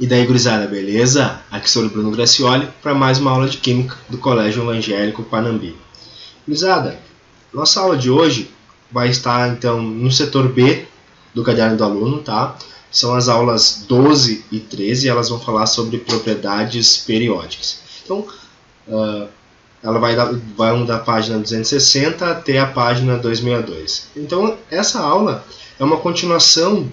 E daí, gurizada, beleza? Aqui sou o Bruno Gracioli para mais uma aula de Química do Colégio Evangélico Panambi. Gurizada, nossa aula de hoje vai estar então no setor B do caderno do aluno, tá? São as aulas 12 e 13 e elas vão falar sobre propriedades periódicas. Então, ela vai da página 260 até a página 262. Então, essa aula é uma continuação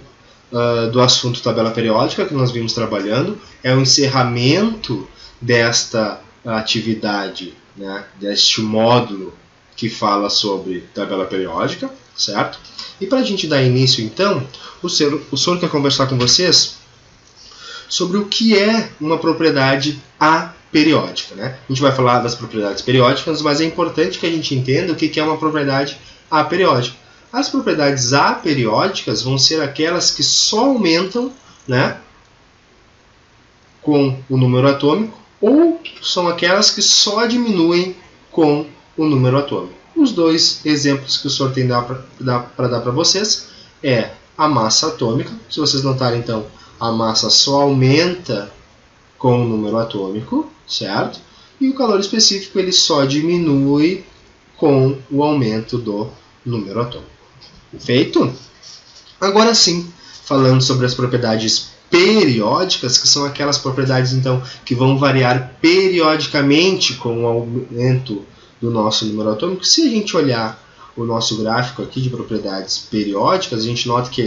do assunto tabela periódica que nós vimos trabalhando, é o encerramento desta atividade, né, deste módulo que fala sobre tabela periódica, certo? E para a gente dar início, então, o senhor quer conversar com vocês sobre o que é uma propriedade aperiódica, né? A gente vai falar das propriedades periódicas, mas é importante que a gente entenda o que é uma propriedade aperiódica. As propriedades aperiódicas vão ser aquelas que só aumentam, né, com o número atômico, ou são aquelas que só diminuem com o número atômico. Os dois exemplos que o senhor tem para dar para vocês é a massa atômica. Se vocês notarem, então, a massa só aumenta com o número atômico, certo? E o calor específico ele só diminui com o aumento do número atômico. Feito? Agora sim, falando sobre as propriedades periódicas, que são aquelas propriedades então que vão variar periodicamente com o aumento do nosso número atômico. Se a gente olhar o nosso gráfico aqui de propriedades periódicas, a gente nota que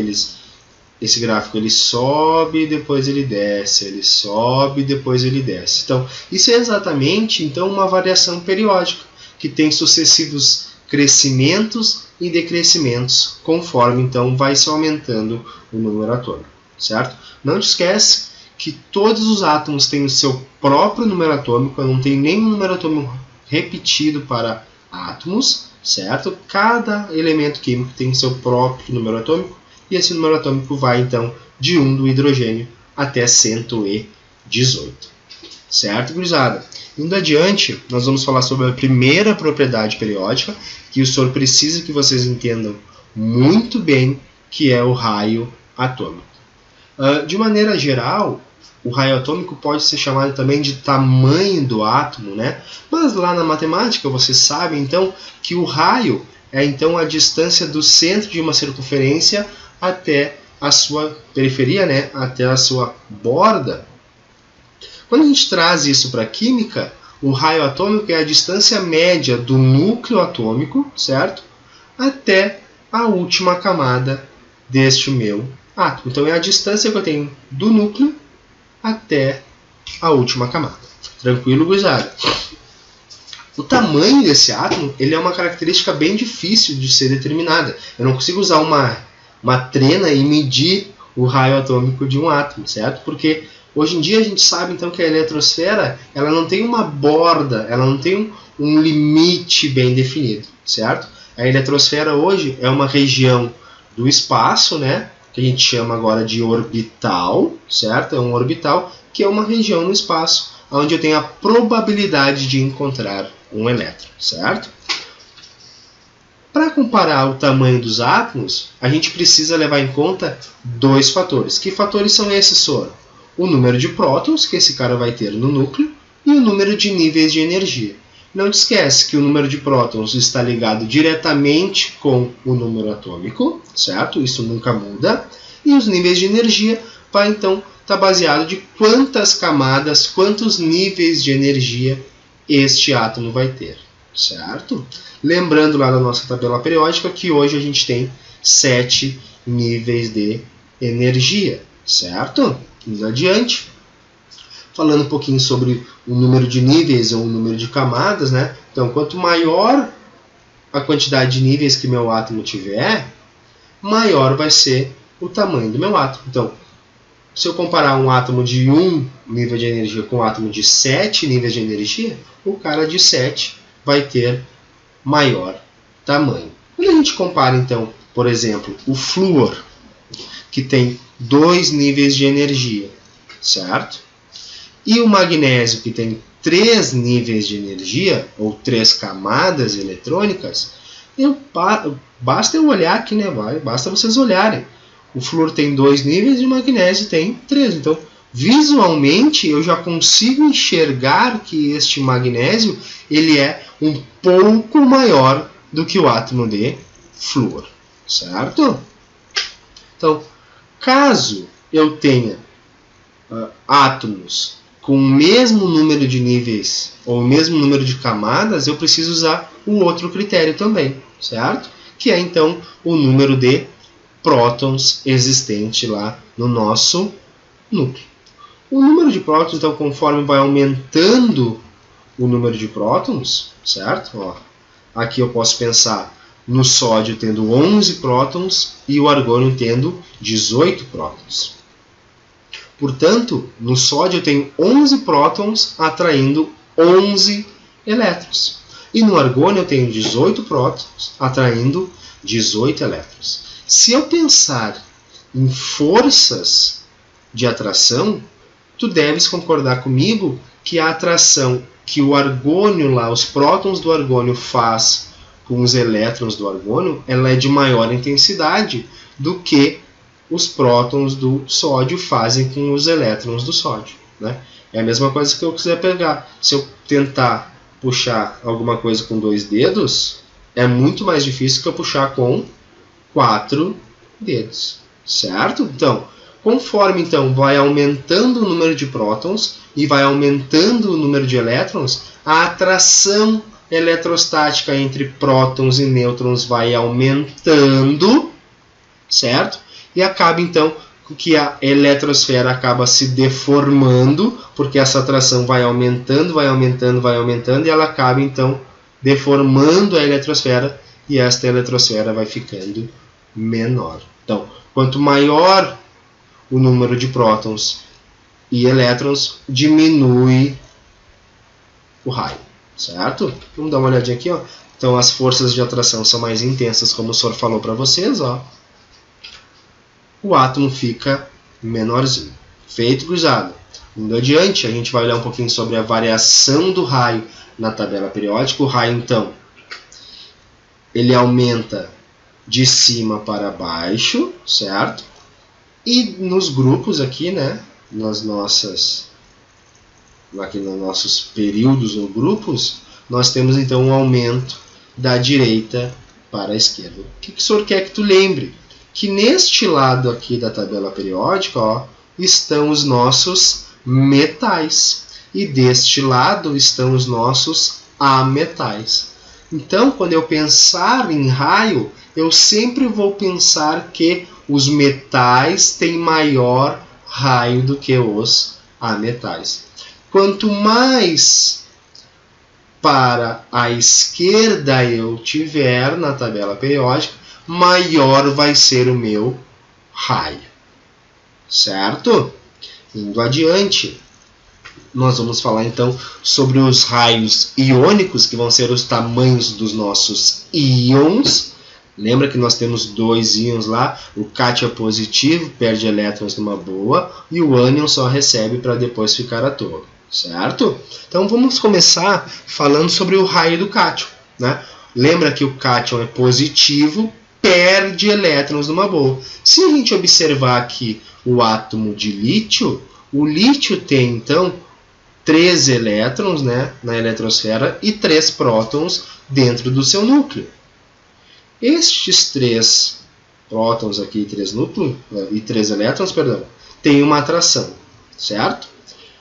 esse gráfico ele sobe, depois ele desce, ele sobe, depois ele desce. Então, isso é exatamente então uma variação periódica que tem sucessivos crescimentos e decrescimentos conforme então vai se aumentando o número atômico, certo? Não te esquece que todos os átomos têm o seu próprio número atômico, não tem nenhum número atômico repetido para átomos, certo? Cada elemento químico tem seu próprio número atômico e esse número atômico vai então de 1 do hidrogênio até 118, certo, gurizada? Indo adiante, nós vamos falar sobre a primeira propriedade periódica, que o senhor precisa que vocês entendam muito bem, que é o raio atômico. De maneira geral, o raio atômico pode ser chamado também de tamanho do átomo, né? Mas lá na matemática vocês sabem então que o raio é então a distância do centro de uma circunferência até a sua periferia, né? Até a sua borda. Quando a gente traz isso para a química, o raio atômico é a distância média do núcleo atômico, certo? Até a última camada deste meu átomo. Então é a distância que eu tenho do núcleo até a última camada. Tranquilo, gurizada? O tamanho desse átomo ele é uma característica bem difícil de ser determinada. Eu não consigo usar uma trena e medir o raio atômico de um átomo, certo? Porque hoje em dia a gente sabe então que a eletrosfera ela não tem uma borda, ela não tem um limite bem definido, certo? A eletrosfera hoje é uma região do espaço, né, que a gente chama agora de orbital, certo? É um orbital que é uma região no espaço onde eu tenho a probabilidade de encontrar um elétron, certo? Para comparar o tamanho dos átomos, a gente precisa levar em conta dois fatores. Que fatores são esses, senhor? O número de prótons que esse cara vai ter no núcleo e o número de níveis de energia. Não te esquece que o número de prótons está ligado diretamente com o número atômico, certo? Isso nunca muda. E os níveis de energia vai então estar baseado de quantas camadas, quantos níveis de energia este átomo vai ter, certo? Lembrando lá da nossa tabela periódica que hoje a gente tem 7 níveis de energia, certo? Indo adiante, falando um pouquinho sobre o número de níveis ou o número de camadas, né? Então, quanto maior a quantidade de níveis que meu átomo tiver, maior vai ser o tamanho do meu átomo. Então, se eu comparar um átomo de 1 nível de energia com um átomo de 7 níveis de energia, o cara de 7 vai ter maior tamanho. Quando a gente compara, então, por exemplo, o flúor, que tem 2 níveis de energia, certo? E o magnésio, que tem 3 níveis de energia, ou 3 camadas eletrônicas, basta eu olhar aqui, né? Basta vocês olharem. O flúor tem 2 níveis e o magnésio tem 3. Então, visualmente eu já consigo enxergar que este magnésio ele é um pouco maior do que o átomo de flúor, certo? Então, caso eu tenha átomos com o mesmo número de níveis ou o mesmo número de camadas, eu preciso usar o outro critério também, certo? Que é então o número de prótons existente lá no nosso núcleo. O número de prótons, então, conforme vai aumentando o número de prótons, certo? Ó, aqui eu posso pensar no sódio tendo 11 prótons e o argônio tendo 18 prótons. Portanto, no sódio eu tenho 11 prótons atraindo 11 elétrons. E no argônio eu tenho 18 prótons atraindo 18 elétrons. Se eu pensar em forças de atração, tu deves concordar comigo que a atração que o argônio lá, os prótons do argônio faz com os elétrons do argônio, ela é de maior intensidade do que os prótons do sódio fazem com os elétrons do sódio, né? É a mesma coisa que eu quiser pegar. Se eu tentar puxar alguma coisa com 2 dedos, é muito mais difícil que eu puxar com 4 dedos, certo? Então, conforme então vai aumentando o número de prótons e vai aumentando o número de elétrons, a atração eletrostática entre prótons e nêutrons vai aumentando, certo? E acaba então que a eletrosfera acaba se deformando, porque essa atração vai aumentando, vai aumentando, vai aumentando, e ela acaba então deformando a eletrosfera, e esta eletrosfera vai ficando menor. Então, quanto maior o número de prótons e elétrons, diminui o raio, certo? Vamos dar uma olhadinha aqui, ó. Então, as forças de atração são mais intensas, como o senhor falou para vocês, ó. O átomo fica menorzinho. Feito, cruzado. Indo adiante, a gente vai olhar um pouquinho sobre a variação do raio na tabela periódica. O raio, então, ele aumenta de cima para baixo, certo? E nos grupos aqui, né, aqui nos nossos períodos ou grupos, nós temos então um aumento da direita para a esquerda. O que o senhor quer que tu lembre? Que neste lado aqui da tabela periódica, ó, estão os nossos metais. E deste lado estão os nossos ametais. Então, quando eu pensar em raio, eu sempre vou pensar que os metais têm maior raio do que os ametais. Quanto mais para a esquerda eu tiver na tabela periódica, maior vai ser o meu raio. Certo? Indo adiante, nós vamos falar então sobre os raios iônicos, que vão ser os tamanhos dos nossos íons. Lembra que nós temos 2 íons lá, o cátion positivo perde elétrons numa boa e o ânion só recebe para depois ficar à toa, certo? Então vamos começar falando sobre o raio do cátion, né? Lembra que o cátion é positivo, perde elétrons numa boa. Se a gente observar aqui o átomo de lítio, o lítio tem então 3 elétrons, né, na eletrosfera e 3 prótons dentro do seu núcleo. Estes 3 prótons aqui e 3 elétrons, têm uma atração, certo?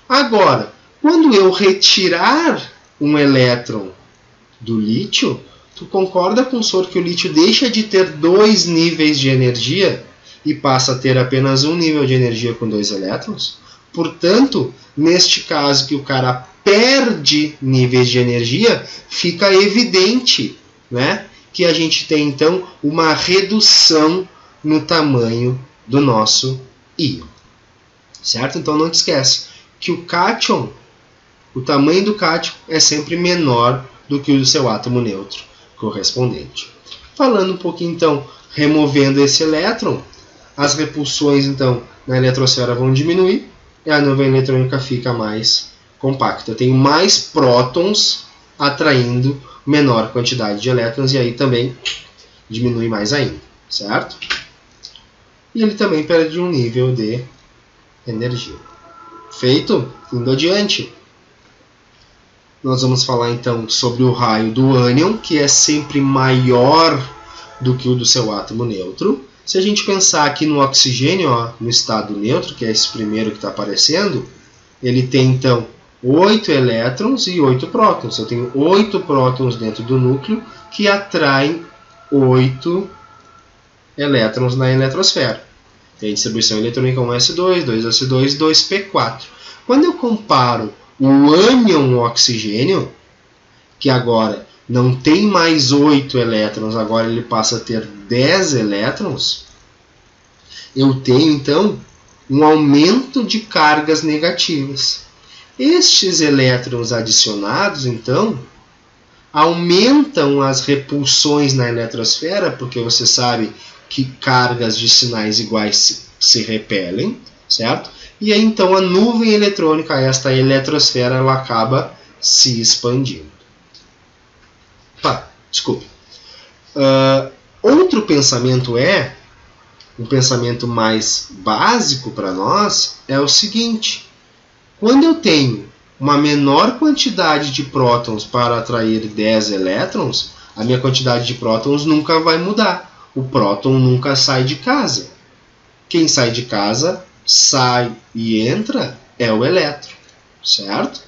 Agora, quando eu retirar um elétron do lítio, tu concorda com o senhor que o lítio deixa de ter 2 níveis de energia e passa a ter apenas um nível de energia com 2 elétrons? Portanto, neste caso que o cara perde níveis de energia, fica evidente, né, que a gente tem então uma redução no tamanho do nosso íon. Certo? Então não te esquece que o cátion, o tamanho do cátion é sempre menor do que o do seu átomo neutro correspondente. Falando um pouquinho então, removendo esse elétron, as repulsões então na eletrosfera vão diminuir e a nuvem eletrônica fica mais compacta. Eu tenho mais prótons atraindo menor quantidade de elétrons e aí também diminui mais ainda, certo? E ele também perde um nível de energia. Feito? Indo adiante. Nós vamos falar então sobre o raio do ânion, que é sempre maior do que o do seu átomo neutro. Se a gente pensar aqui no oxigênio, ó, no estado neutro, que é esse primeiro que está aparecendo, ele tem então 8 elétrons e 8 prótons. Eu tenho 8 prótons dentro do núcleo que atraem 8 elétrons na eletrosfera. Tem a distribuição eletrônica 1s2, 2s2, 2p4. Quando eu comparo o ânion oxigênio, que agora não tem mais 8 elétrons, agora ele passa a ter 10 elétrons, eu tenho então um aumento de cargas negativas. Estes elétrons adicionados, então, aumentam as repulsões na eletrosfera, porque você sabe que cargas de sinais iguais se repelem, certo? E aí, então, a nuvem eletrônica, esta eletrosfera, ela acaba se expandindo. Desculpe. Outro pensamento um pensamento mais básico para nós, é o seguinte. Quando eu tenho uma menor quantidade de prótons para atrair 10 elétrons, a minha quantidade de prótons nunca vai mudar. O próton nunca sai de casa. Quem sai de casa, sai e entra, é o elétron, certo?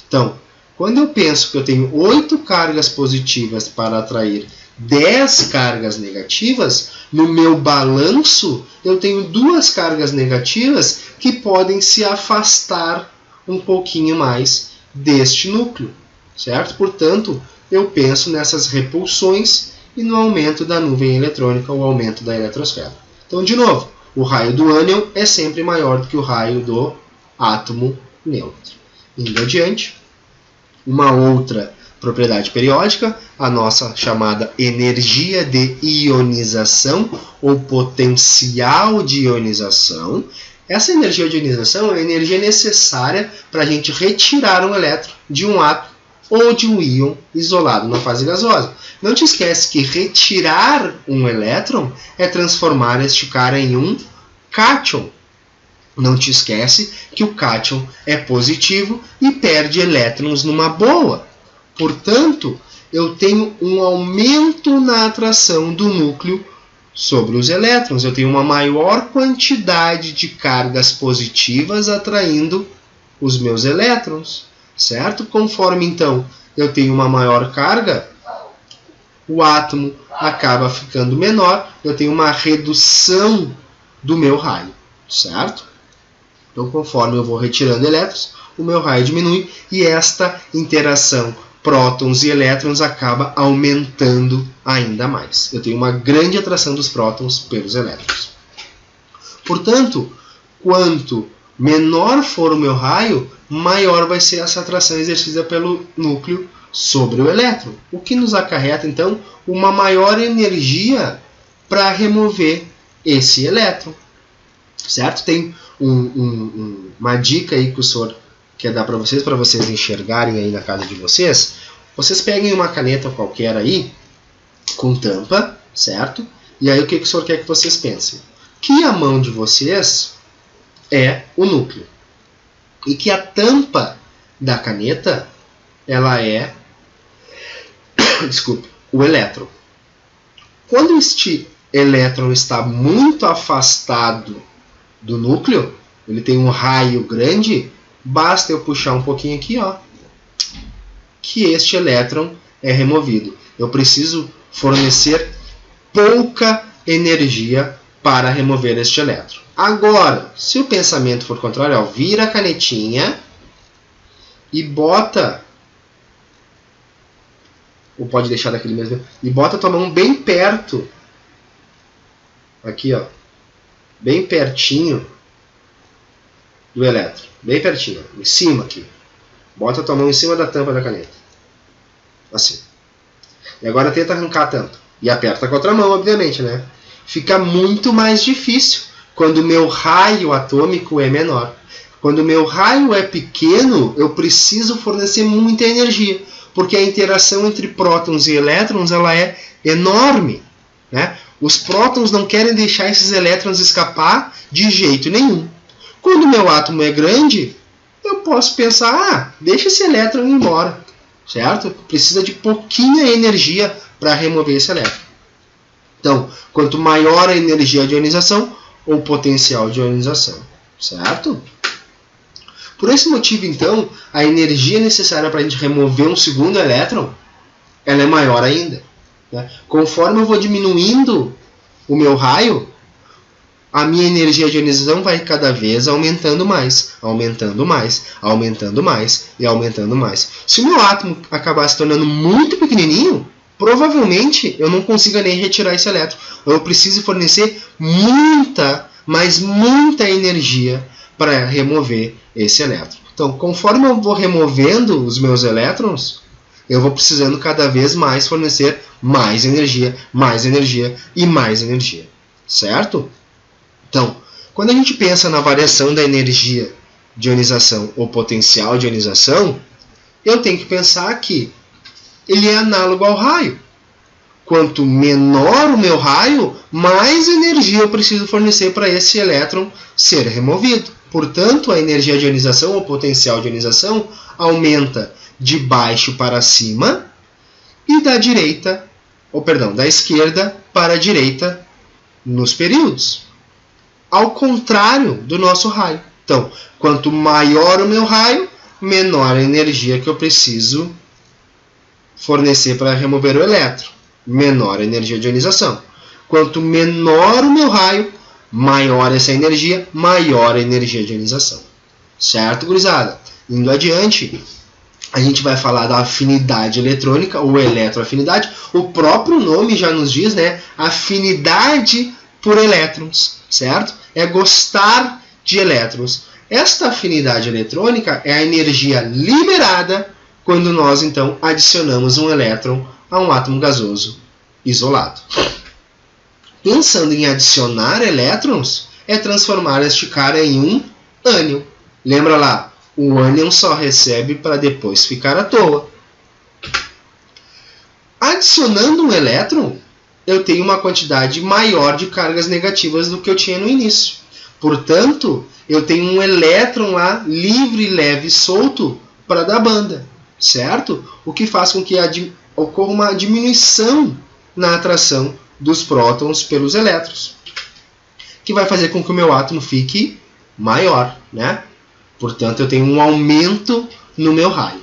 Então, quando eu penso que eu tenho 8 cargas positivas para atrair 10 cargas negativas, no meu balanço eu tenho 2 cargas negativas que podem se afastar um pouquinho mais deste núcleo, certo? Portanto, eu penso nessas repulsões e no aumento da nuvem eletrônica, o aumento da eletrosfera. Então, de novo, o raio do ânion é sempre maior do que o raio do átomo neutro. Indo adiante, uma outra propriedade periódica, a nossa chamada energia de ionização ou potencial de ionização. Essa energia de ionização é a energia necessária para a gente retirar um elétron de um átomo ou de um íon isolado na fase gasosa. Não te esquece que retirar um elétron é transformar este cara em um cátion. Não te esquece que o cátion é positivo e perde elétrons numa boa. Portanto, eu tenho um aumento na atração do núcleo sobre os elétrons. Eu tenho uma maior quantidade de cargas positivas atraindo os meus elétrons, certo? Conforme, então, eu tenho uma maior carga, o átomo acaba ficando menor, eu tenho uma redução do meu raio, certo? Então, conforme eu vou retirando elétrons, o meu raio diminui e esta interação prótons e elétrons acaba aumentando ainda mais. Eu tenho uma grande atração dos prótons pelos elétrons. Portanto, quanto menor for o meu raio, maior vai ser essa atração exercida pelo núcleo sobre o elétron, o que nos acarreta, então, uma maior energia para remover esse elétron. Certo? Tem uma dica aí que o senhor quer dar para vocês enxergarem aí na casa de vocês. Vocês peguem uma caneta qualquer aí, com tampa, certo? E aí o que o senhor quer que vocês pensem? Que a mão de vocês é o núcleo. E que a tampa da caneta, ela é o elétron. Quando este elétron está muito afastado do núcleo, ele tem um raio grande, basta eu puxar um pouquinho aqui, ó, que este elétron é removido. Eu preciso fornecer pouca energia para remover este elétron. Agora, se o pensamento for contrário, ó, vira a canetinha e bota, ou pode deixar daquele mesmo, e bota a tua mão bem perto, aqui, ó, bem pertinho do elétron, bem pertinho, em cima aqui. Bota a tua mão em cima da tampa da caneta, assim. E agora tenta arrancar a tampa. E aperta com a outra mão, obviamente, né? Fica muito mais difícil quando o meu raio atômico é menor. Quando o meu raio é pequeno, eu preciso fornecer muita energia, porque a interação entre prótons e elétrons ela é enorme, né? Os prótons não querem deixar esses elétrons escapar de jeito nenhum. Quando o meu átomo é grande, posso pensar, deixa esse elétron ir embora, certo? Precisa de pouquinha energia para remover esse elétron. Então, quanto maior a energia de ionização, ou potencial de ionização, certo? Por esse motivo, então, a energia necessária para a gente remover um segundo elétron, ela é maior ainda, né? Conforme eu vou diminuindo o meu raio, a minha energia de ionização vai cada vez aumentando mais, aumentando mais, aumentando mais e aumentando mais. Se o meu átomo acabar se tornando muito pequenininho, provavelmente eu não consiga nem retirar esse elétron. Eu preciso fornecer muita, mas muita energia para remover esse elétron. Então, conforme eu vou removendo os meus elétrons, eu vou precisando cada vez mais fornecer mais energia e mais energia, certo? Então, quando a gente pensa na variação da energia de ionização ou potencial de ionização, eu tenho que pensar que ele é análogo ao raio. Quanto menor o meu raio, mais energia eu preciso fornecer para esse elétron ser removido. Portanto, a energia de ionização ou potencial de ionização aumenta de baixo para cima e da esquerda para a direita nos períodos. Ao contrário do nosso raio. Então, quanto maior o meu raio, menor a energia que eu preciso fornecer para remover o elétron. Menor a energia de ionização. Quanto menor o meu raio, maior essa energia, maior a energia de ionização. Certo, gurizada? Indo adiante, a gente vai falar da afinidade eletrônica ou eletroafinidade. O próprio nome já nos diz, né? Afinidade por elétrons, certo? É gostar de elétrons. Esta afinidade eletrônica é a energia liberada quando nós, então, adicionamos um elétron a um átomo gasoso isolado. Pensando em adicionar elétrons, é transformar este cara em um ânion. Lembra lá, o ânion só recebe para depois ficar à toa. Adicionando um elétron, eu tenho uma quantidade maior de cargas negativas do que eu tinha no início. Portanto, eu tenho um elétron lá livre, leve, solto para dar banda, certo? O que faz com que ocorra uma diminuição na atração dos prótons pelos elétrons, que vai fazer com que o meu átomo fique maior, né? Portanto, eu tenho um aumento no meu raio.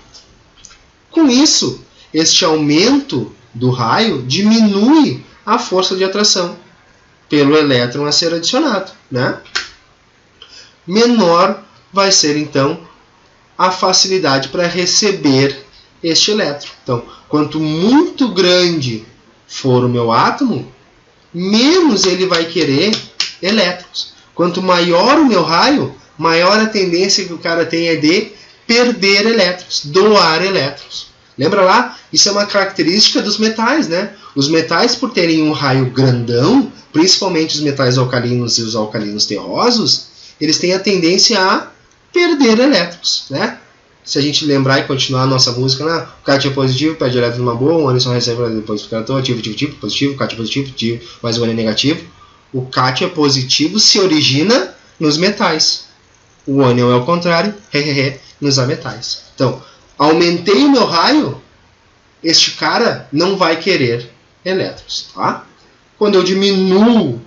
Com isso, este aumento do raio diminui a força de atração pelo elétron a ser adicionado, né? Menor vai ser, então, a facilidade para receber este elétron. Então, quanto muito grande for o meu átomo, menos ele vai querer elétrons. Quanto maior o meu raio, maior a tendência que o cara tem é de perder elétrons, doar elétrons. Lembra lá? Isso é uma característica dos metais, né? Os metais, por terem um raio grandão, principalmente os metais alcalinos e os alcalinos terrosos, eles têm a tendência a perder elétrons, né? Se a gente lembrar e continuar a nossa música, né? O cátion é positivo, perde elétron numa boa, o ânion só recebe para depois ficar à toa, positivo, cátion positivo, mais o ânion negativo. O cátion positivo se origina nos metais. O ânion é o contrário, nos ametais. Então, aumentei o meu raio, este cara não vai querer elétrons, tá? Quando eu diminuo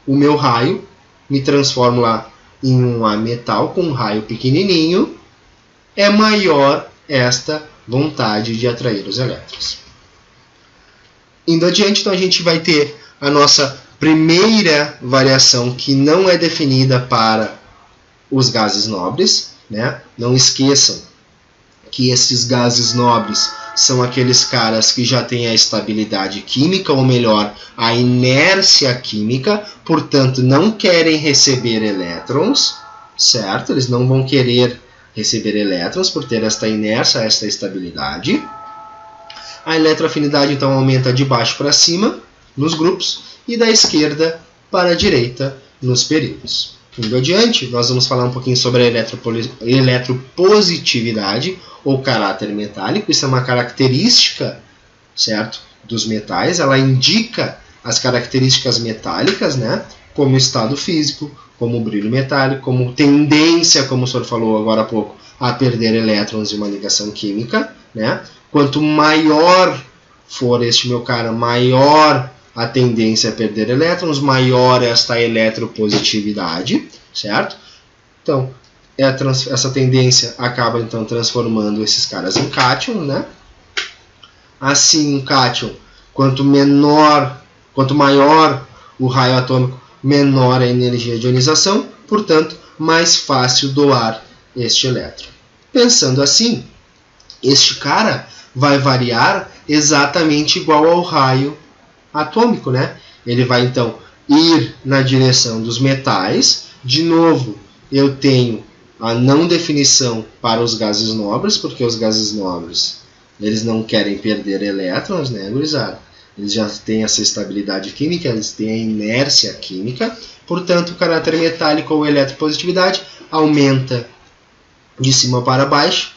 o meu raio, me transformo lá em um ametal com um raio pequenininho, é maior esta vontade de atrair os elétrons. Indo adiante, então a gente vai ter a nossa primeira variação que não é definida para os gases nobres, né? Não esqueçam que esses gases nobres são aqueles caras que já têm a estabilidade química, ou melhor, a inércia química, portanto não querem receber elétrons, certo? Eles não vão querer receber elétrons por ter esta inércia, esta estabilidade. A eletroafinidade então aumenta de baixo para cima nos grupos e da esquerda para a direita nos períodos. Indo adiante, nós vamos falar um pouquinho sobre a eletropositividade ou caráter metálico. Isso é uma característica, certo, dos metais. Ela indica as características metálicas, né, como estado físico, como brilho metálico, como tendência, como o senhor falou agora há pouco, a perder elétrons em uma ligação química, né? Quanto maior for este meu cara, maior a tendência a perder elétrons, maior esta eletropositividade, certo? Então, essa tendência acaba então transformando esses caras em cátion, né? Assim, um cátion, quanto maior o raio atômico, menor a energia de ionização, portanto, mais fácil doar este elétron. Pensando assim, este cara vai variar exatamente igual ao raio atômico, né? Ele vai então ir na direção dos metais. De novo, eu tenho a não definição para os gases nobres, porque os gases nobres eles não querem perder elétrons, né, gurizada? Eles já têm essa estabilidade química, eles têm a inércia química, portanto, o caráter metálico ou eletropositividade aumenta de cima para baixo,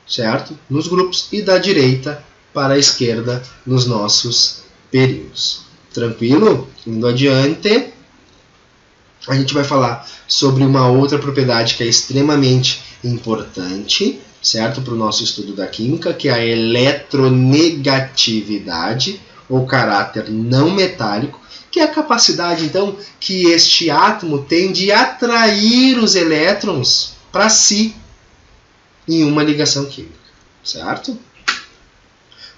certo? Nos grupos, e da direita para a esquerda nos nossos períodos. Tranquilo? Indo adiante, a gente vai falar sobre uma outra propriedade que é extremamente importante, certo, para o nosso estudo da química, que é a eletronegatividade, ou caráter não metálico, que é a capacidade, então, que este átomo tem de atrair os elétrons para si em uma ligação química, certo?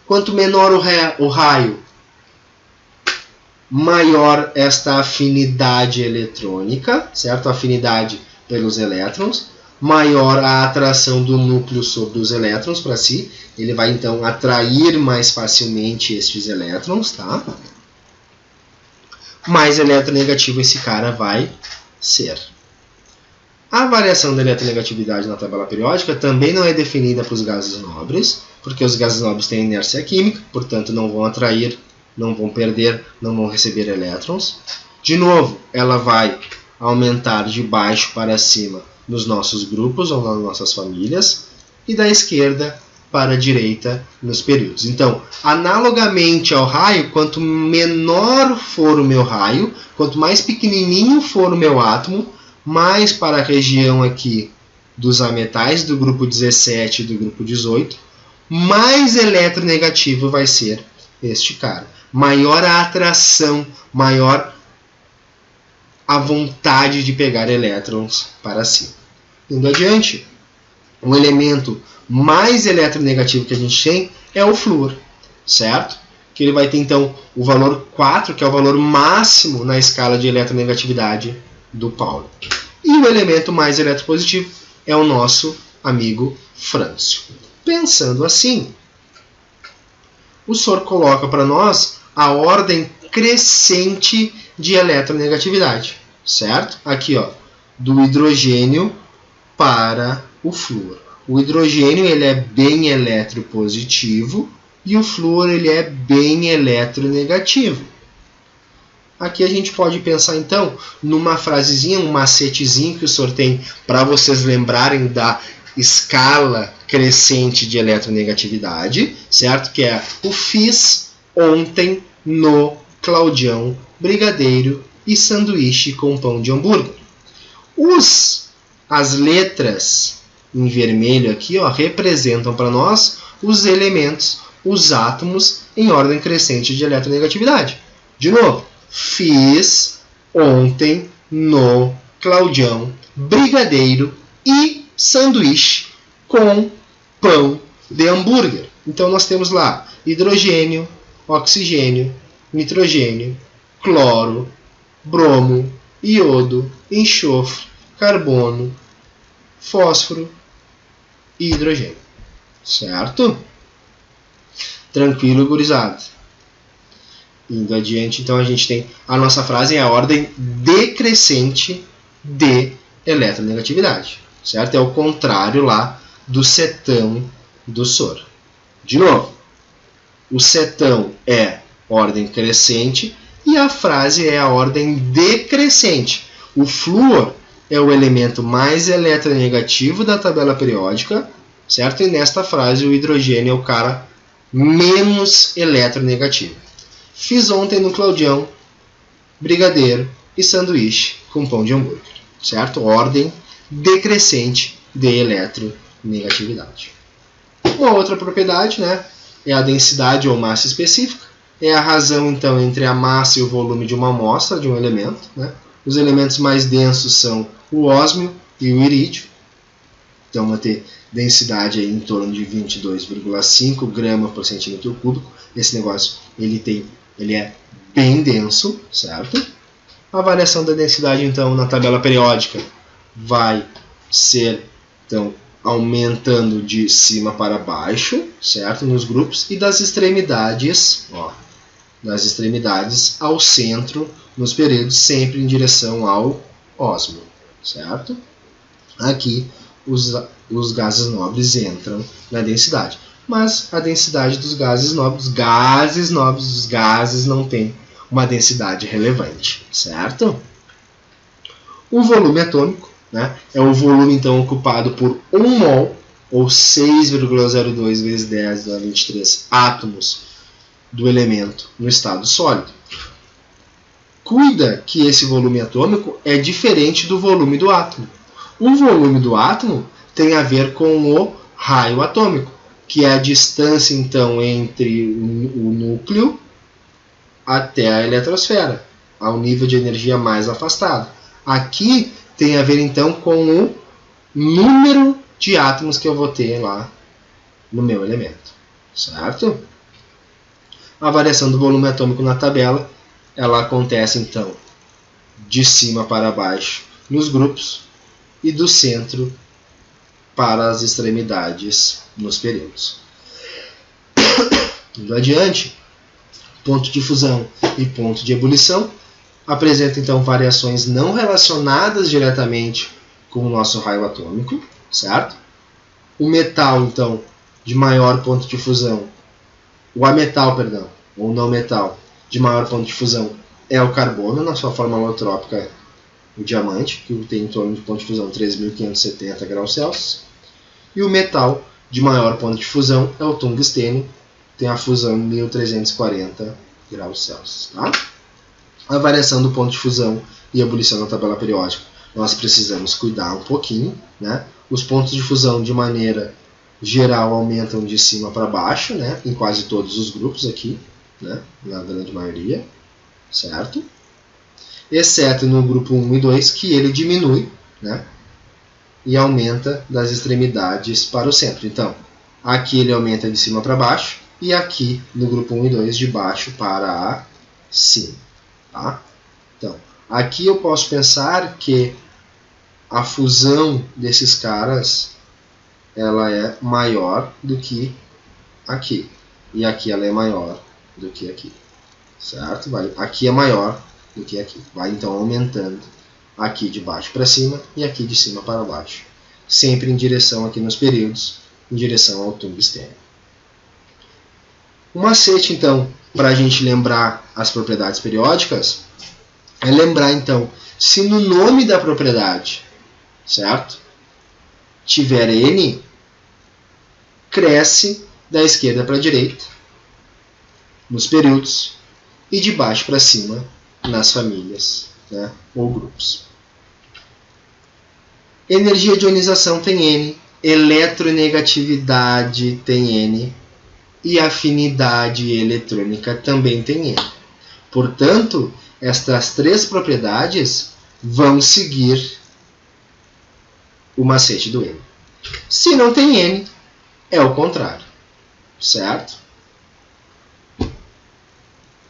Quanto menor o raio, maior esta afinidade eletrônica, certo? Afinidade pelos elétrons. Maior a atração do núcleo sobre os elétrons para si. Ele vai, então, atrair mais facilmente estes elétrons, tá? Mais eletronegativo esse cara vai ser. A variação da eletronegatividade na tabela periódica também não é definida para os gases nobres, porque os gases nobres têm inércia química, portanto, não vão atrair, não vão perder, não vão receber elétrons. De novo, ela vai aumentar de baixo para cima nos nossos grupos ou nas nossas famílias, e da esquerda para a direita nos períodos. Então, analogamente ao raio, quanto menor for o meu raio, quanto mais pequenininho for o meu átomo, mais para a região aqui dos ametais, do grupo 17 e do grupo 18, mais eletronegativo vai ser este cara. Maior a atração, maior a vontade de pegar elétrons para si. Indo adiante, o elemento mais eletronegativo que a gente tem é o flúor, certo? Que ele vai ter então o valor 4, que é o valor máximo na escala de eletronegatividade do Pauli. E o elemento mais eletropositivo é o nosso amigo frâncio. Pensando assim, o senhor coloca para nós a ordem crescente de eletronegatividade, certo? Aqui, ó, do hidrogênio para o flúor. O hidrogênio ele é bem eletropositivo e o flúor ele é bem eletronegativo. Aqui a gente pode pensar então numa frasezinha, um macetezinho que o senhor tem para vocês lembrarem da escala crescente de eletronegatividade, certo? Que é o fiz ontem no Claudião, brigadeiro e sanduíche com pão de hambúrguer. As letras em vermelho aqui, ó, representam para nós os elementos, os átomos em ordem crescente de eletronegatividade. De novo, fiz ontem no Claudião, brigadeiro e sanduíche com pão de hambúrguer. Então nós temos lá hidrogênio, oxigênio, nitrogênio, cloro, bromo, iodo, enxofre, carbono, fósforo e hidrogênio. Certo? Tranquilo, gurizada. Indo adiante, então a gente tem a nossa frase em a ordem decrescente de eletronegatividade. Certo? É o contrário lá do setão do soro. De novo, o setão é ordem crescente e a frase é a ordem decrescente. O flúor é o elemento mais eletronegativo da tabela periódica, certo? E nesta frase o hidrogênio é o cara menos eletronegativo. Fiz ontem no Claudião, brigadeiro e sanduíche com pão de hambúrguer, certo? Ordem decrescente de eletronegatividade. Uma outra propriedade, né, é a densidade ou massa específica. É a razão, então, entre a massa e o volume de uma amostra, de um elemento, né? Os elementos mais densos são o ósmio e o irídio. Então, vai ter densidade aí em torno de 22,5 gramas por centímetro cúbico. Esse negócio ele é bem denso, certo? A variação da densidade, então, na tabela periódica vai ser, então, aumentando de cima para baixo, certo? Nos grupos, e das extremidades, das extremidades ao centro, nos períodos, sempre em direção ao ósmio, certo? Aqui os gases nobres entram na densidade, mas a densidade dos gases nobres, os gases não têm uma densidade relevante, certo? O volume atômico, né, é o volume então ocupado por 1 mol, ou 6,02 vezes 10 a 23 átomos do elemento no estado sólido. Cuida que esse volume atômico é diferente do volume do átomo. O volume do átomo tem a ver com o raio atômico, que é a distância então entre o núcleo até a eletrosfera, ao nível de energia mais afastado. Aqui tem a ver então com o número de átomos que eu vou ter lá no meu elemento, certo? A variação do volume atômico na tabela, ela acontece então de cima para baixo nos grupos e do centro para as extremidades nos períodos. Indo adiante, ponto de fusão e ponto de ebulição apresentam então variações não relacionadas diretamente com o nosso raio atômico, certo? O metal, então, de maior ponto de fusão, o ametal, perdão, ou não metal, de maior ponto de fusão é o carbono, na sua forma alotrópica, o diamante, que tem em torno de ponto de fusão 3.570 graus Celsius. E o metal de maior ponto de fusão é o tungstênio, tem a fusão 1.340 graus Celsius. Tá? A variação do ponto de fusão e ebulição na tabela periódica, nós precisamos cuidar um pouquinho, né? Os pontos de fusão, de maneira geral, aumentam de cima para baixo, né? Em quase todos os grupos aqui, né? Na grande maioria, certo? Exceto no grupo 1 e 2, que ele diminui, né? E aumenta das extremidades para o centro. Então, aqui ele aumenta de cima para baixo, e aqui no grupo 1 e 2, de baixo para cima. Tá? Então, aqui eu posso pensar que a fusão desses caras ela é maior do que aqui. E aqui ela é maior do que aqui. Certo? Aqui é maior do que aqui. Vai então aumentando aqui de baixo para cima e aqui de cima para baixo. Sempre em direção aqui nos períodos, em direção ao tungstênio. Um macete, então, para a gente lembrar as propriedades periódicas, é lembrar, então, se no nome da propriedade, certo, tiver N, cresce da esquerda para a direita, nos períodos, e de baixo para cima, nas famílias, né, ou grupos. Energia de ionização tem N, eletronegatividade tem N, e afinidade eletrônica também tem N. Portanto, estas três propriedades vão seguir o macete do N. Se não tem N, é o contrário. Certo?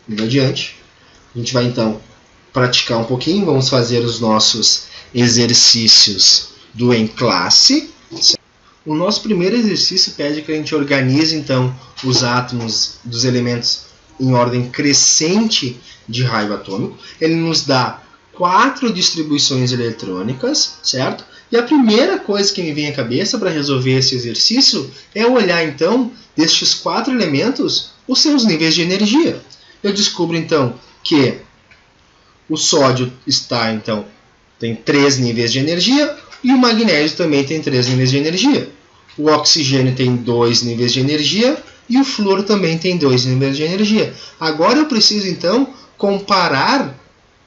Indo adiante, a gente vai então praticar um pouquinho. Vamos fazer os nossos exercícios do em classe. O nosso primeiro exercício pede que a gente organize então os átomos dos elementos em ordem crescente de raio atômico. Ele nos dá 4 distribuições eletrônicas, certo? E a primeira coisa que me vem à cabeça para resolver esse exercício é olhar então destes 4 elementos os seus níveis de energia. Eu descubro então que o sódio tem 3 níveis de energia e o magnésio também tem 3 níveis de energia. O oxigênio tem 2 níveis de energia e o flúor também tem 2 níveis de energia. Agora eu preciso então comparar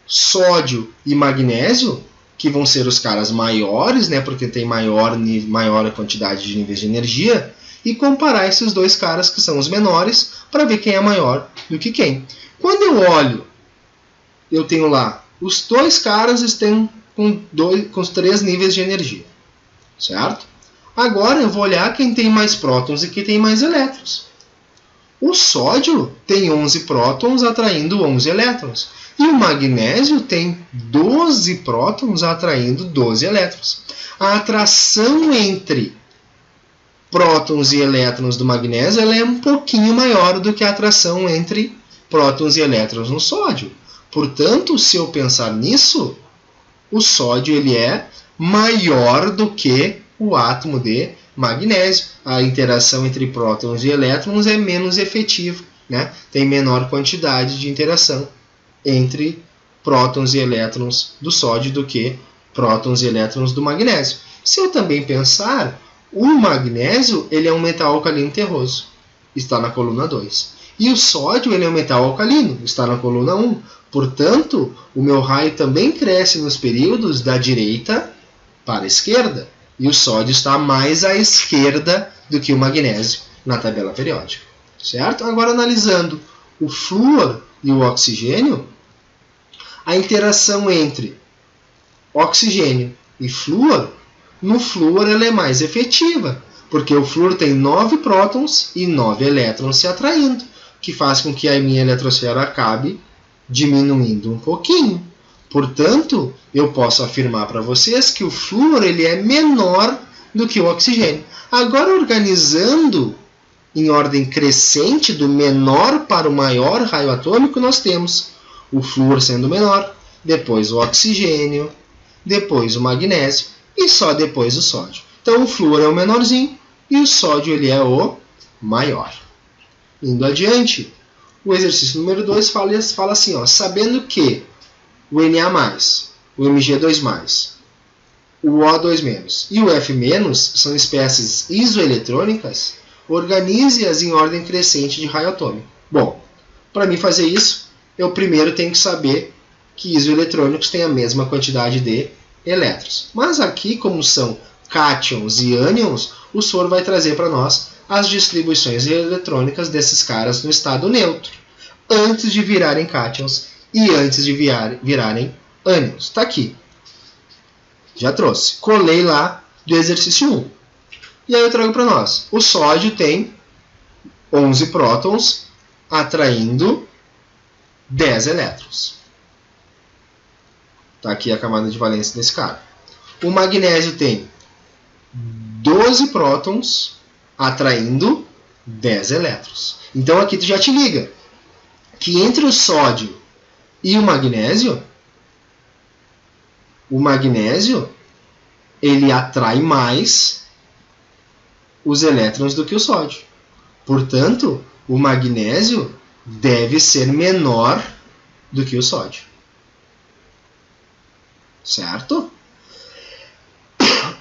sódio e magnésio, que vão ser os caras maiores, né, porque tem maior quantidade de níveis de energia, e comparar esses dois caras que são os menores para ver quem é maior do que quem. Quando eu olho, eu tenho lá, os dois caras estão com 3 níveis de energia, certo? Agora eu vou olhar quem tem mais prótons e quem tem mais elétrons. O sódio tem 11 prótons atraindo 11 elétrons. E o magnésio tem 12 prótons atraindo 12 elétrons. A atração entre prótons e elétrons do magnésio ela é um pouquinho maior do que a atração entre prótons e elétrons no sódio. Portanto, se eu pensar nisso, o sódio ele é maior do que o átomo de magnésio. A interação entre prótons e elétrons é menos efetiva, né? Tem menor quantidade de interação entre prótons e elétrons do sódio do que prótons e elétrons do magnésio. Se eu também pensar, o magnésio ele é um metal alcalino terroso, está na coluna 2. E o sódio ele é um metal alcalino, está na coluna 1. Portanto, o meu raio também cresce nos períodos da direita para a esquerda. E o sódio está mais à esquerda do que o magnésio na tabela periódica. Certo? Agora, analisando o flúor e o oxigênio, a interação entre oxigênio e flúor, no flúor ela é mais efetiva, porque o flúor tem 9 prótons e 9 elétrons se atraindo, que faz com que a minha eletrosfera acabe diminuindo um pouquinho. Portanto, eu posso afirmar para vocês que o flúor ele é menor do que o oxigênio. Agora, organizando em ordem crescente, do menor para o maior raio atômico, nós temos o flúor sendo menor, depois o oxigênio, depois o magnésio e só depois o sódio. Então, o flúor é o menorzinho e o sódio ele é o maior. Indo adiante, o exercício número 2 fala assim, ó, sabendo que o Na+, o Mg2+, o O2- e o F- são espécies isoeletrônicas, organize-as em ordem crescente de raio atômico. Bom, para mim fazer isso, eu primeiro tenho que saber que isoeletrônicos têm a mesma quantidade de elétrons. Mas aqui, como são cátions e ânions, o senhor vai trazer para nós as distribuições eletrônicas desses caras no estado neutro, antes de virarem cátions e antes de virarem ânions. Está aqui. Já trouxe. Colei lá do exercício 1. E aí eu trago para nós. O sódio tem 11 prótons atraindo 10 elétrons. Está aqui a camada de valência desse cara. O magnésio tem 12 prótons atraindo 10 elétrons. Então aqui tu já te liga que entre o sódio e o magnésio ele atrai mais os elétrons do que o sódio. Portanto, o magnésio deve ser menor do que o sódio. Certo?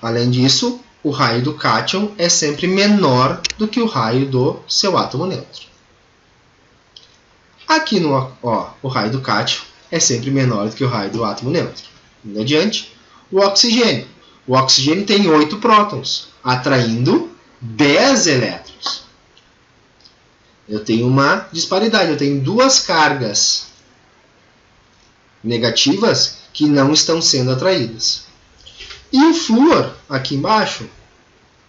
Além disso, o raio do cátion é sempre menor do que o raio do seu átomo neutro. Aqui o raio do cátion é sempre menor do que o raio do átomo neutro. Indo adiante, o oxigênio. O oxigênio tem 8 prótons, atraindo 10 elétrons. Eu tenho uma disparidade, eu tenho duas cargas negativas que não estão sendo atraídas. E o flúor, aqui embaixo,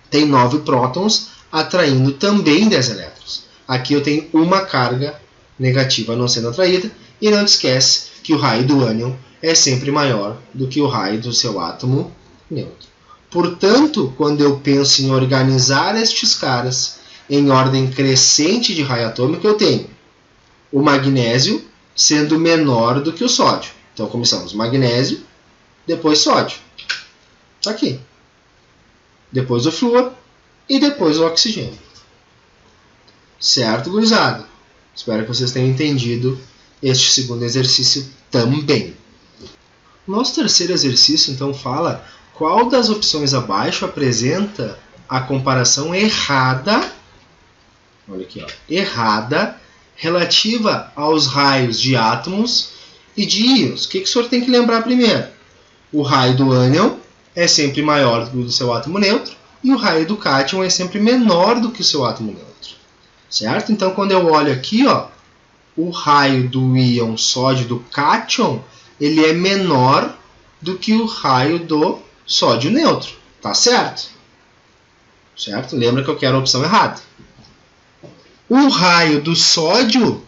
tem 9 prótons, atraindo também 10 elétrons. Aqui eu tenho uma carga negativa não sendo atraída, e não te esquece que o raio do ânion é sempre maior do que o raio do seu átomo neutro. Portanto, quando eu penso em organizar estes caras em ordem crescente de raio atômico, eu tenho o magnésio sendo menor do que o sódio. Então, começamos magnésio, depois sódio. Está aqui. Depois o flúor e depois o oxigênio. Certo, gurizada? Espero que vocês tenham entendido este segundo exercício também. Nosso terceiro exercício, então, fala qual das opções abaixo apresenta a comparação errada, olha aqui, ó, errada, relativa aos raios de átomos e de íons. O que o senhor tem que lembrar primeiro? O raio do ânion é sempre maior do que o do seu átomo neutro e o raio do cátion é sempre menor do que o seu átomo neutro. Certo? Então, quando eu olho aqui, ó, o raio do íon sódio do cátion, ele é menor do que o raio do sódio neutro. Tá certo? Certo? Lembra que eu quero a opção errada. O raio do sódio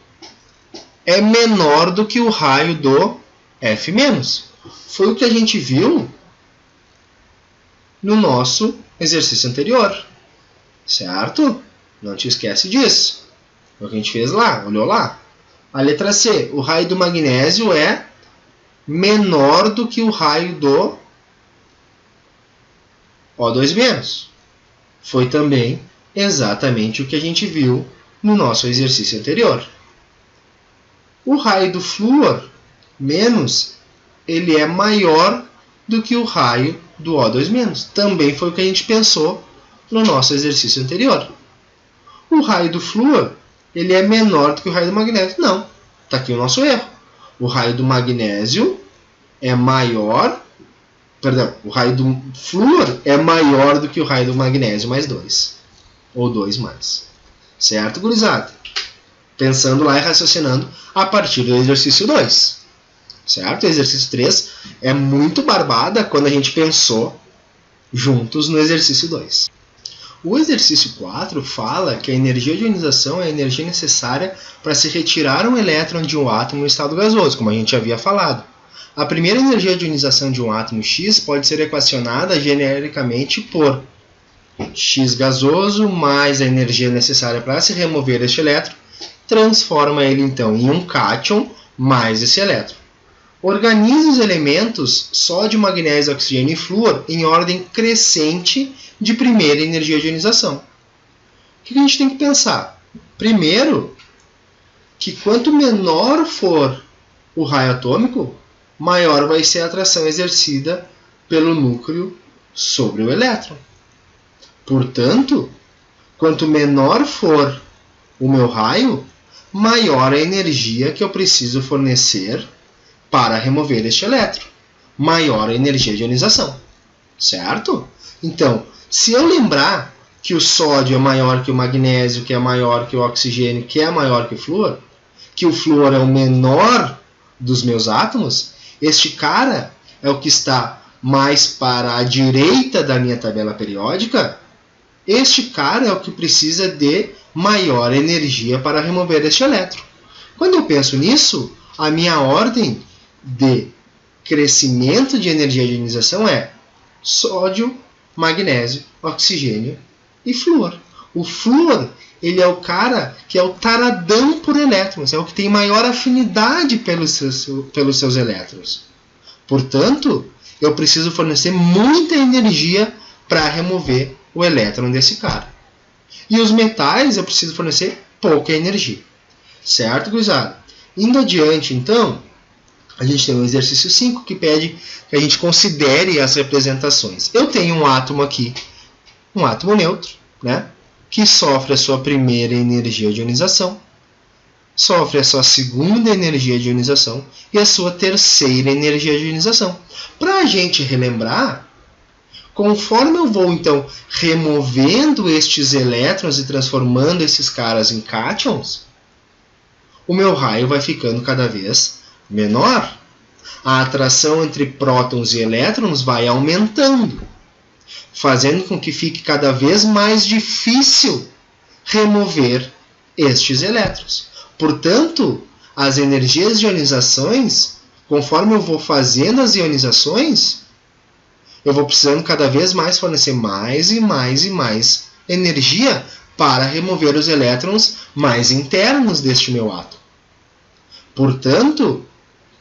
é menor do que o raio do F-. Foi o que a gente viu no nosso exercício anterior. Certo? Não te esquece disso. É o que a gente fez lá, olhou lá. A letra C, o raio do magnésio é menor do que o raio do O2-. Foi também exatamente o que a gente viu no nosso exercício anterior. O raio do flúor menos, ele é maior do que o raio do O2-. Também foi o que a gente pensou no nosso exercício anterior. O raio do flúor, ele é menor do que o raio do magnésio. Não, está aqui o nosso erro. O raio do magnésio é maior, perdão, o raio do flúor é maior do que o raio do magnésio mais 2, ou 2 mais. Certo, gurizada? Pensando lá e raciocinando a partir do exercício 2. Certo? O exercício 3 é muito barbada quando a gente pensou juntos no exercício 2. O exercício 4 fala que a energia de ionização é a energia necessária para se retirar um elétron de um átomo no estado gasoso, como a gente havia falado. A primeira energia de ionização de um átomo X pode ser equacionada genericamente por X gasoso mais a energia necessária para se remover este elétron, transforma ele então em um cátion mais esse elétron. Organiza os elementos sódio, magnésio, oxigênio e flúor em ordem crescente de primeira energia de ionização. O que a gente tem que pensar? Primeiro, que quanto menor for o raio atômico, maior vai ser a atração exercida pelo núcleo sobre o elétron. Portanto, quanto menor for o meu raio, maior a energia que eu preciso fornecer para remover este elétron. Maior a energia de ionização. Certo? Então, se eu lembrar que o sódio é maior que o magnésio, que é maior que o oxigênio, que é maior que o flúor é o menor dos meus átomos, este cara é o que está mais para a direita da minha tabela periódica, este cara é o que precisa de maior energia para remover este elétron. Quando eu penso nisso, a minha ordem de crescimento de energia de ionização é sódio, magnésio, oxigênio e flúor. O flúor, ele é o cara que é o taradão por elétrons, é o que tem maior afinidade pelos seus elétrons. Portanto, eu preciso fornecer muita energia para remover o elétron desse cara. E os metais, eu preciso fornecer pouca energia. Certo, gurizada? Indo adiante, então, a gente tem o exercício 5 que pede que a gente considere as representações. Eu tenho um átomo aqui, um átomo neutro, né, que sofre a sua primeira energia de ionização, sofre a sua segunda energia de ionização e a sua terceira energia de ionização. Para a gente relembrar, conforme eu vou, então, removendo estes elétrons e transformando esses caras em cátions, o meu raio vai ficando cada vez menor. A atração entre prótons e elétrons vai aumentando, fazendo com que fique cada vez mais difícil remover estes elétrons. Portanto, as energias de ionizações, conforme eu vou fazendo as ionizações, eu vou precisando cada vez mais fornecer mais e mais e mais energia para remover os elétrons mais internos deste meu átomo. Portanto,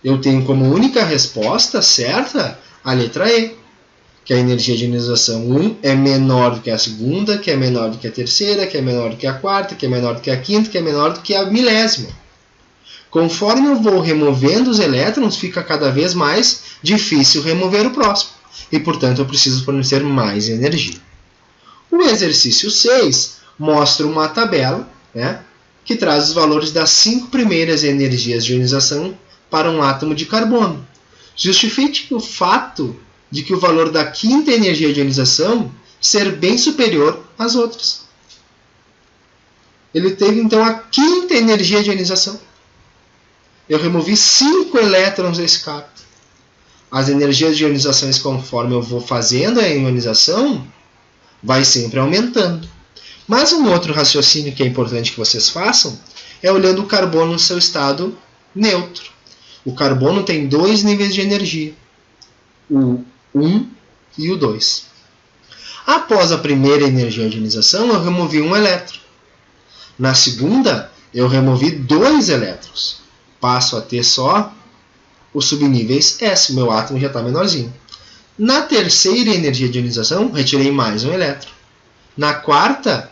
eu tenho como única resposta certa a letra E, que a energia de ionização 1 é menor do que a segunda, que é menor do que a terceira, que é menor do que a quarta, que é menor do que a quinta, que é menor do que a milésima. Conforme eu vou removendo os elétrons, fica cada vez mais difícil remover o próximo. E, portanto, eu preciso fornecer mais energia. O exercício 6 mostra uma tabela, né, que traz os valores das 5 primeiras energias de ionização para um átomo de carbono. Justifique o fato de que o valor da quinta energia de ionização ser bem superior às outras. Ele teve então a quinta energia de ionização. Eu removi 5 elétrons desse cara. As energias de ionizações, conforme eu vou fazendo a ionização, vai sempre aumentando. Mas um outro raciocínio que é importante que vocês façam é olhando o carbono no seu estado neutro. O carbono tem 2 níveis de energia, o 1 e o 2. Após a primeira energia de ionização, eu removi 1 elétron. Na segunda, eu removi 2 elétrons. Passo a ter só os subníveis S, meu átomo já está menorzinho. Na terceira energia de ionização, retirei mais 1 elétron. Na quarta,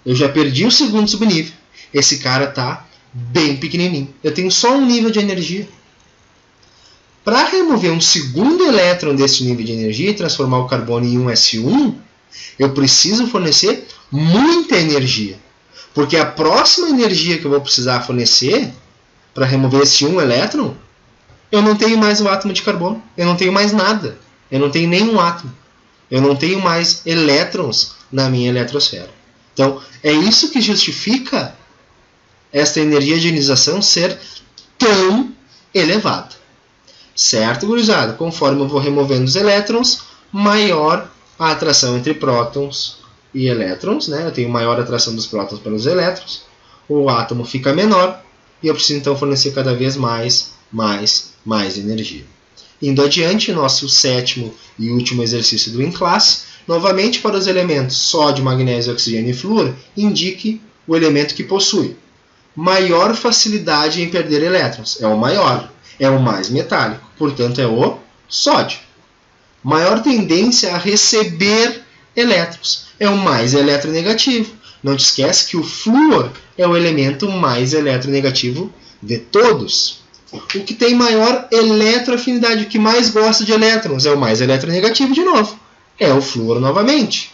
eu já perdi o segundo subnível. Esse cara está bem pequenininho. Eu tenho só um nível de energia. Para remover um segundo elétron desse nível de energia e transformar o carbono em um S1, eu preciso fornecer muita energia. Porque a próxima energia que eu vou precisar fornecer para remover esse 1 elétron, eu não tenho mais o átomo de carbono. Eu não tenho mais nada. Eu não tenho nenhum átomo. Eu não tenho mais elétrons na minha eletrosfera. Então, é isso que justifica esta energia de ionização ser tão elevada. Certo, gurizada? Conforme eu vou removendo os elétrons, maior a atração entre prótons e elétrons, né? Eu tenho maior atração dos prótons pelos elétrons, o átomo fica menor e eu preciso então fornecer cada vez mais energia. Indo adiante, nosso 7º e último exercício do Em Classe, novamente para os elementos sódio, magnésio, oxigênio e flúor, indique o elemento que possui maior facilidade em perder elétrons. É o maior, é o mais metálico, portanto é o sódio. Maior tendência a receber elétrons, é o mais eletronegativo. Não te esquece que o flúor é o elemento mais eletronegativo de todos. O que tem maior eletroafinidade, o que mais gosta de elétrons, é o mais eletronegativo de novo. É o flúor novamente.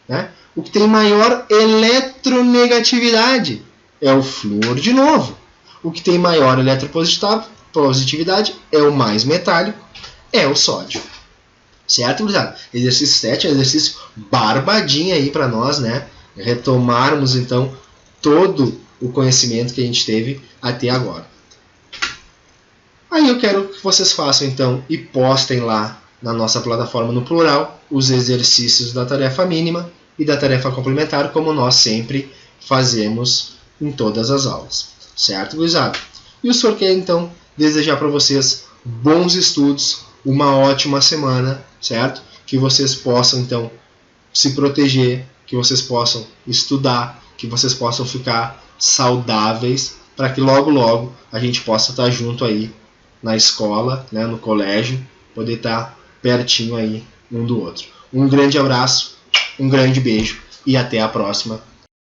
Né? O que tem maior eletronegatividade é o flúor de novo. O que tem maior eletropositividade é o mais metálico, é o sódio. Certo, gurizada? Exercício 7 é um exercício barbadinho aí para nós, né? Retomarmos então todo o conhecimento que a gente teve até agora. Aí eu quero que vocês façam então e postem lá na nossa plataforma no plural os exercícios da tarefa mínima e da tarefa complementar, como nós sempre fazemos em todas as aulas. Certo, gurizada? E o senhor quer então desejar para vocês bons estudos, uma ótima semana, certo? Que vocês possam então se proteger, que vocês possam estudar, que vocês possam ficar saudáveis, para que logo logo a gente possa estar junto aí na escola, né, no colégio, poder estar pertinho aí um do outro. Um grande abraço, um grande beijo e até a próxima.